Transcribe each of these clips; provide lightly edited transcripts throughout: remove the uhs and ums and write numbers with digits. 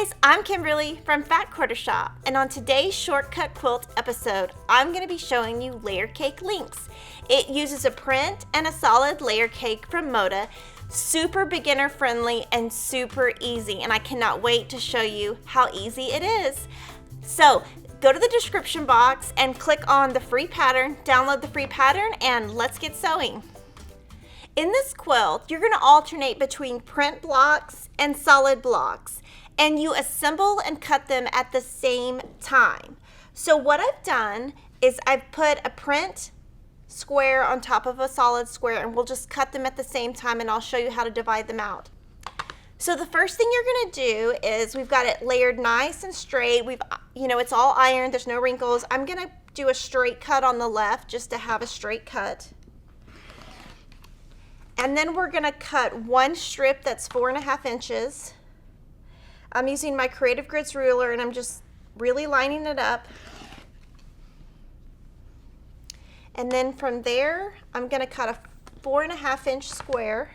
guys, I'm Kimberly from Fat Quarter Shop, and on today's Shortcut Quilt episode, I'm going to be showing you Layer Cake Links. It uses a print and a solid layer cake from Moda, super beginner friendly and super easy, and I cannot wait to show you how easy it is. So go to the description box and click on the free pattern, download the free pattern, and let's get sewing. In this quilt, you're going to alternate between print blocks and solid blocks, and you assemble and cut them at the same time. So what I've done is I've put a print square on top of a solid square, and we'll just cut them at the same time, and I'll show you how to divide them out. So the first thing you're going to do is we've got it layered nice and straight. It's all ironed, there's no wrinkles. I'm going to do a straight cut on the left just to have a straight cut. And then we're going to cut one strip that's 4.5 inches. I'm using my Creative Grids ruler, and I'm just really lining it up. And then from there, I'm going to cut a 4.5 inch square.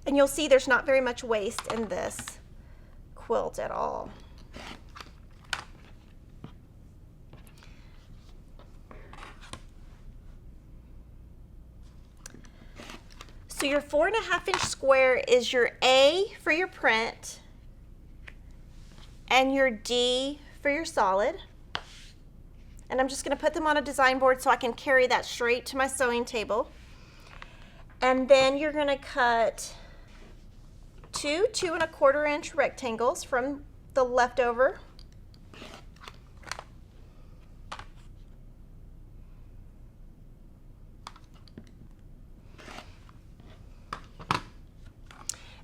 And you'll see there's not very much waste in this quilt at all. So your 4.5 inch square is your A for your print and your D for your solid. And I'm just going to put them on a design board so I can carry that straight to my sewing table. And then you're going to cut two 2¼ inch rectangles from the leftover.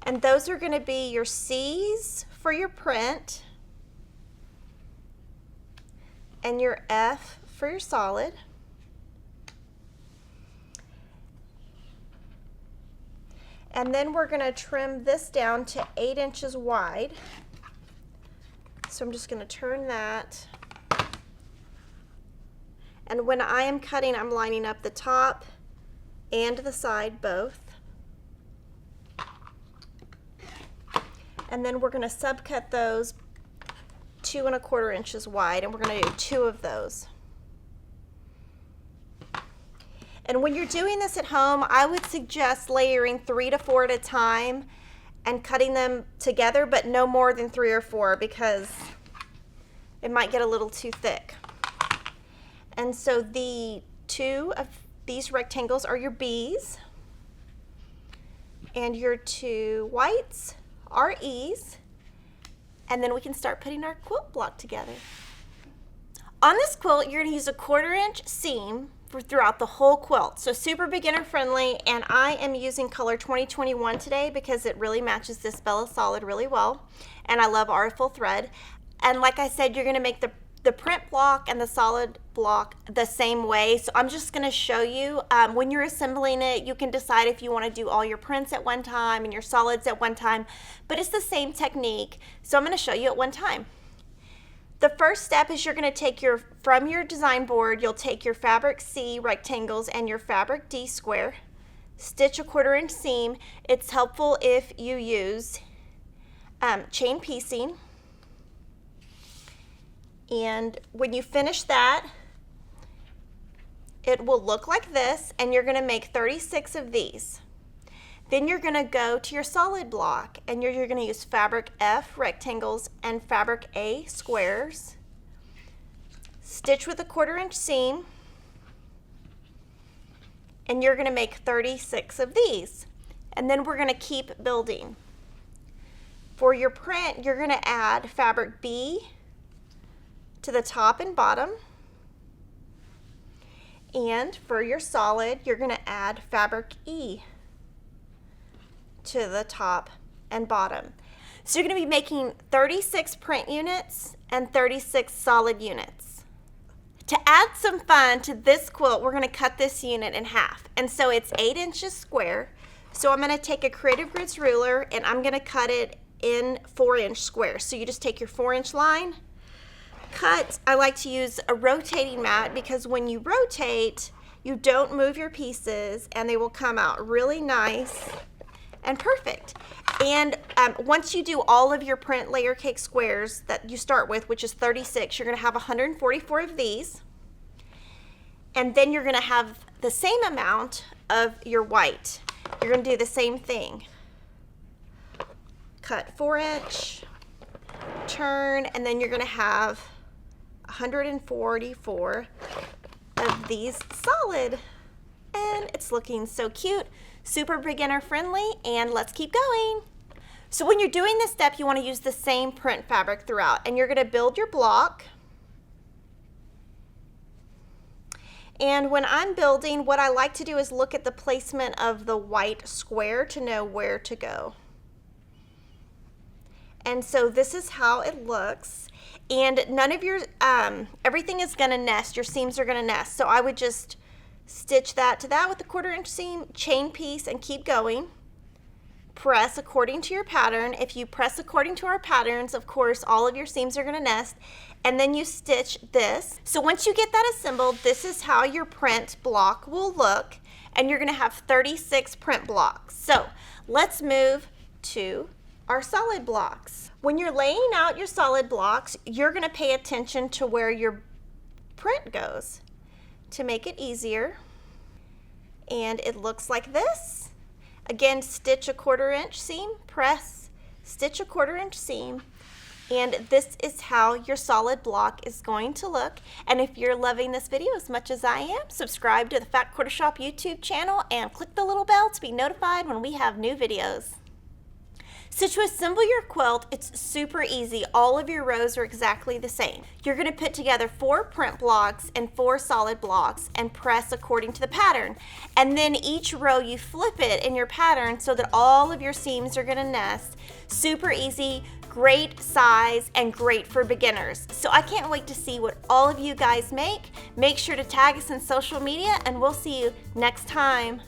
And those are going to be your C's for your print and your F for your solid. And then we're going to trim this down to 8 inches wide. So I'm just going to turn that. And when I am cutting, I'm lining up the top and the side both. And then we're going to subcut those 2¼ inches wide, and we're going to do 2 of those. And when you're doing this at home, I would suggest layering 3 to 4 at a time and cutting them together, but no more than 3 or 4 because it might get a little too thick. And so the 2 of these rectangles are your B's, and your 2 whites are E's, and then we can start putting our quilt block together. On this quilt, you're going to use a 1/4 inch seam throughout the whole quilt, so super beginner friendly, and I am using color 2021 today because it really matches this Bella Solid really well, and I love Artful Thread. And like I said, you're going to make the print block and the solid block the same way. So I'm just going to show you when you're assembling it, you can decide if you want to do all your prints at one time and your solids at one time, but it's the same technique. So I'm going to show you at one time. The first step is you're going to take from your design board, you'll take your fabric C rectangles and your fabric D square, stitch a 1/4 inch seam. It's helpful if you use chain piecing. And when you finish that, it will look like this, and you're going to make 36 of these. Then you're going to go to your solid block, and you're going to use fabric F rectangles and fabric A squares. Stitch with a 1/4 inch seam, and you're going to make 36 of these. And then we're going to keep building. For your print, you're going to add fabric B to the top and bottom, and for your solid you're going to add fabric E to the top and bottom. So you're going to be making 36 print units and 36 solid units. To add some fun to this quilt, we're going to cut this unit in half, and so it's 8 inches square. So I'm going to take a Creative Grids ruler and I'm going to cut it in 4-inch squares. So you just take your 4-inch line, cut. I like to use a rotating mat because when you rotate, you don't move your pieces and they will come out really nice and perfect. And once you do all of your print layer cake squares that you start with, which is 36, you're going to have 144 of these. And then you're going to have the same amount of your white. You're going to do the same thing. Cut 4-inch, turn, and then you're going to have 144 of these solid. And it's looking so cute, super beginner friendly, and let's keep going. So when you're doing this step, you want to use the same print fabric throughout, and you're going to build your block. And when I'm building, what I like to do is look at the placement of the white square to know where to go. And so this is how it looks. And none of your, everything is going to nest. Your seams are going to nest. So I would just stitch that to that with a 1/4-inch seam, chain piece, and keep going. Press according to your pattern. If you press according to our patterns, of course, all of your seams are going to nest. And then you stitch this. So once you get that assembled, this is how your print block will look. And you're going to have 36 print blocks. So let's move to our solid blocks. When you're laying out your solid blocks, you're going to pay attention to where your print goes to make it easier. And it looks like this. Again, stitch a 1/4-inch seam, press, stitch a 1/4-inch seam, and this is how your solid block is going to look. And if you're loving this video as much as I am, subscribe to the Fat Quarter Shop YouTube channel and click the little bell to be notified when we have new videos. So to assemble your quilt, it's super easy. All of your rows are exactly the same. You're going to put together 4 print blocks and 4 solid blocks and press according to the pattern. And then each row you flip it in your pattern so that all of your seams are going to nest. Super easy, great size, and great for beginners. So I can't wait to see what all of you guys make. Make sure to tag us in social media, and we'll see you next time.